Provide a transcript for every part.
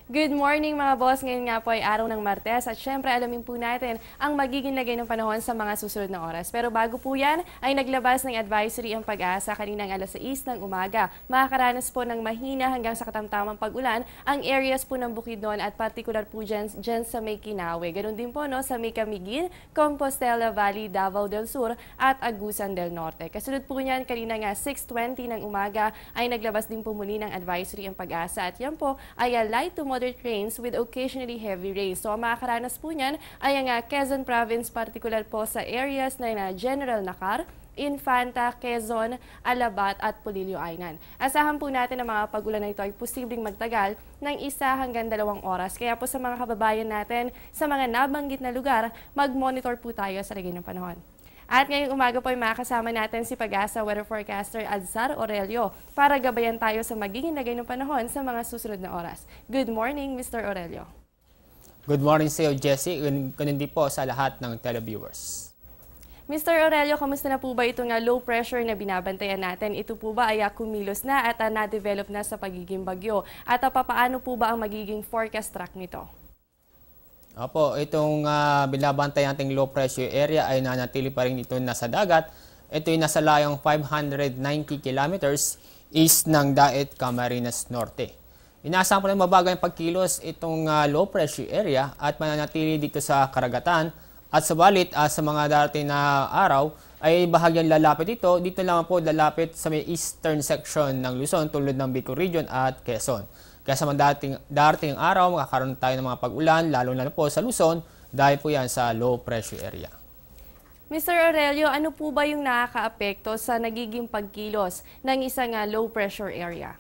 Good morning mga boss. Ngayon nga po ay araw ng Martes at syempre alamin po natin ang magiging lagay ng panahon sa mga susunod na oras. Pero bago po yan ay naglabas ng advisory ang Pag-asa kaninang alas 6 ng umaga. Makakaranas po ng mahina hanggang sa katamtamang pag-ulan ang areas po ng Bukidnon at particular po dyan sa may Kinawe. Ganon din po sa may Camiguin, Compostela Valley, Davao del Sur at Agusan del Norte. Kasunod po niyan kanina nga 6:20 ng umaga ay naglabas din po muli ng advisory ang Pag-asa at yan po ay light to moderate rains with occasionally heavy rains. So ang makakaranas po niyan ay ang Quezon Province, particular po sa areas na General Nakar, Infanta, Quezon, Alabat at Polillo Island. Asahan po natin ang mga pag-ulan na ito ay posibleng magtagal ng 1 hanggang 2 oras. Kaya po sa mga kababayan natin sa mga nabanggit na lugar, mag-monitor po tayo sa lagay ng panahon. At ngayong umaga po ay makasama natin si Pag-asa weather forecaster Adzar Aurelio para gabayan tayo sa magiging lagay ng panahon sa mga susunod na oras. Good morning, Mr. Aurelio. Good morning sa iyo, Jessie. Ganun din po sa lahat ng televiewers. Mr. Aurelio, kamusta na po ba itong low pressure na binabantayan natin? Ito po ba ay kumilos na at na-develop na sa pagiging bagyo? At papaano po ba ang magiging forecast track nito? Opo, itong binabantay nating low pressure area ay nanatili pa rin ito nasa dagat. Ito ay nasa layong 590 kilometers east ng Daet, Camarines Norte. Inaasahan po na mabagal ang pagkilos itong low pressure area at mananatili dito sa karagatan. At subalit sa mga darating na araw ay bahagyang lalapit ito. Dito naman po lalapit sa may eastern section ng Luzon tulad ng Bicol Region at Quezon. Kaya sa mga darating araw, makakaroon tayo ng mga pag-ulan, lalo na po sa Luzon, dahil po yan sa low pressure area. Mr. Aurelio, ano po ba yung nakakaapekto sa nagiging pagkilos ng isang low pressure area?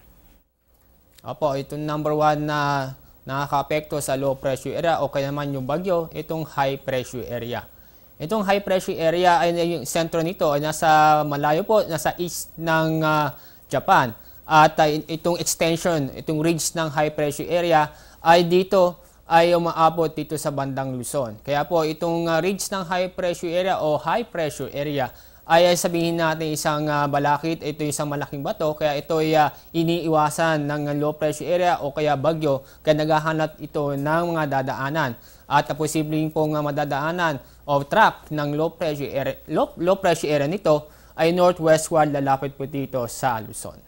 Opo, itong number 1 na nakakaapekto sa low pressure area o kaya naman yung bagyo, itong high pressure area. Itong high pressure area ay yung sentro nito ay nasa malayo po, nasa east ng Japan. At itong extension, itong ridge ng high pressure area ay dito ay umaabot dito sa bandang Luzon. Kaya po itong ridge ng high pressure area o high pressure area ay sabihin natin isang balakid, ito isang malaking bato, kaya ito ay iniiwasan ng low pressure area o kaya bagyo, kaya naghahanap ito ng mga dadaanan. At posibleng pong madadaanan o track ng low pressure area nito ay northwestward lalapit po dito sa Luzon.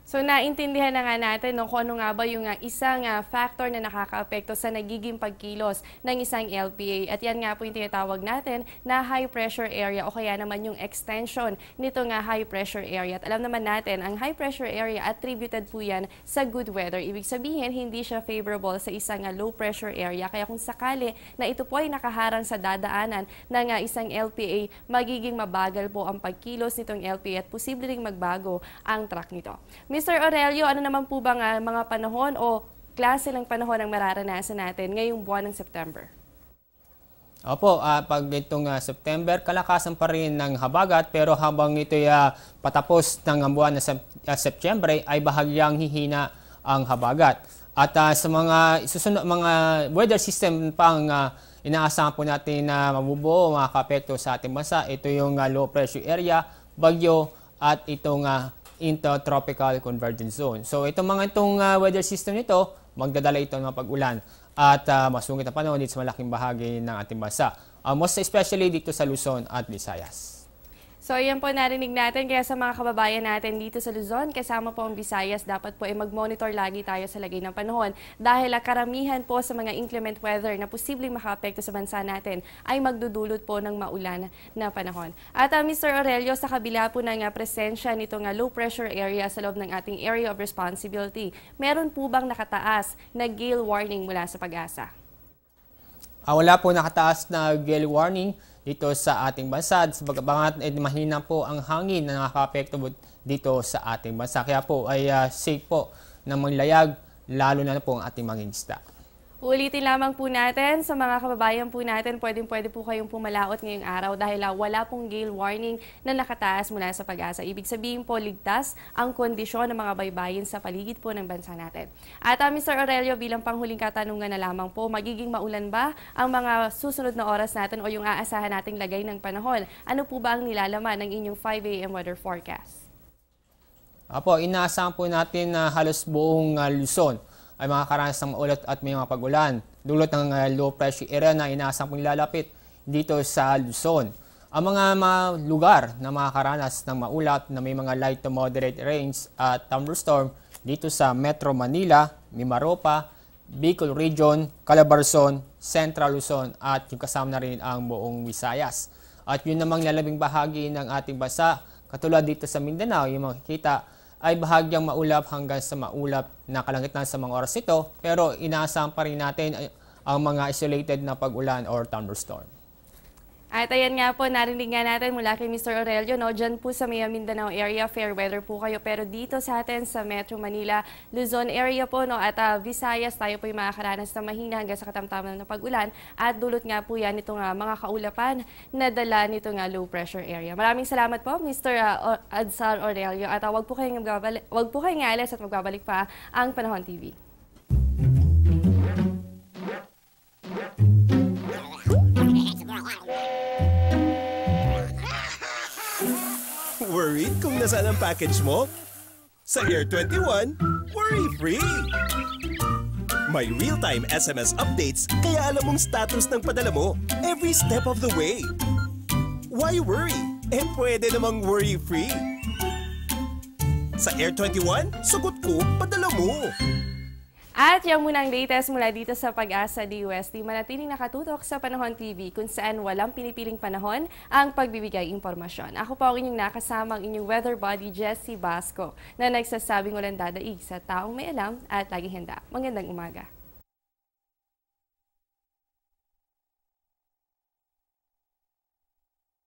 So naintindihan na nga natin kung ano nga ba yung isang factor na nakakaapekto sa nagiging pagkilos ng isang LPA. At yan nga po yung tinatawag natin na high pressure area o kaya naman yung extension nito nga high pressure area. At alam naman natin, ang high pressure area attributed po yan sa good weather. Ibig sabihin, hindi siya favorable sa isang low pressure area. Kaya kung sakali na ito po ay nakaharang sa dadaanan ng isang LPA, magiging mabagal po ang pagkilos nitong LPA at posible ring magbago ang track nito. Mr. Aurelio, ano naman po bang mga panahon o klase ng panahon ang mararanasan natin ngayong buwan ng September? Opo, pag itong September, kalakasan pa rin ng habagat pero habang ito'y patapos ng buwan ng September ay bahagyang hihina ang habagat. At sa mga susunod mga weather system pang inaasahan po natin na mabubuo, makakaapekto sa ating bansa, ito yung low pressure area, bagyo at itong intertropical convergence zone. So itong weather system nito, magdadala ito ng pag-ulan at masungit na panahon dito sa malaking bahagi ng ating bansa. Most especially dito sa Luzon at Visayas. So yan po narinig natin, kaya sa mga kababayan natin dito sa Luzon, kasama po ang Visayas, dapat po ay mag-monitor lagi tayo sa lagay ng panahon dahil karamihan po sa mga inclement weather na posibleng makaapekto sa bansa natin ay magdudulot po ng maulan na panahon. At Mr. Aurelio, sa kabila po ng presensya nitong low pressure area sa loob ng ating area of responsibility, meron po bang nakataas na gale warning mula sa Pag-asa? Wala po nakataas na gale warning dito sa ating bansa. Sa bagabangat, mahina po ang hangin na nakakaapekto dito sa ating bansa. Kaya po ay safe po na maglayag, lalo na po ang ating mga isda. Ulitin lamang po natin sa mga kababayan po natin, pwede po kayong pumalaot ngayong araw dahil wala pong gale warning na nakataas mula sa Pag-asa. Ibig sabihin po, ligtas ang kondisyon ng mga baybayin sa paligid po ng bansa natin. At Mr. Aurelio, bilang panghuling katanungan na lamang po, magiging maulan ba ang mga susunod na oras natin o yung aasahan nating lagay ng panahon? Ano po ba ang nilalaman ng inyong 5 AM weather forecast? Inaasahan po natin na halos buong Luzon ay makakaranas ng maulat at may mga pag-ulan. Dulot ng low pressure area na inaasang paglalapit dito sa Luzon. Ang mga lugar na makakaranas ng maulap na may mga light to moderate rains at thunderstorm dito sa Metro Manila, Mimaropa, Bicol Region, Calabarzon, Central Luzon at yung kasama na rin ang buong Visayas. At yun namang lalabing bahagi ng ating bansa, katulad dito sa Mindanao, yung makikita ay bahagyang maulap hanggang sa maulap na kalangitan sa mga oras ito, pero inaasahan pa rin natin ang mga isolated na pag-ulan or thunderstorm. At ayan nga po, narinig nga natin mula kay Mr. Aurelio, no? Dyan po sa Maya Mindanao area, fair weather po kayo. Pero dito sa atin sa Metro Manila, Luzon area po, no? At Visayas, tayo po yung makakaranas na mahina hanggang sa katamtaman ng pag-ulan. At dulot nga po yan itong mga kaulapan na dala nito nga low pressure area. Maraming salamat po, Mr. Adsar Aurelio. At wag po kayong alis at magbabalik pa ang Panahon TV. Worried kung nasaan ang package mo? Sa Air 21, worry-free! May real-time SMS updates kaya alam mong status ng padala mo every step of the way. Why worry? Pwede namang worry-free. Sa Air 21, sagot ko, padala mo! At yan muna ang latest mula dito sa Pag-asa DUST. Manatiling nakatutok sa Panahon TV kung saan walang pinipiling panahon ang pagbibigay impormasyon. Ako po ang inyong nakasamang inyong weather body, Jessie Basco, na nagsasabing walang dadaig sa taong may alam at laging handa. Magandang umaga.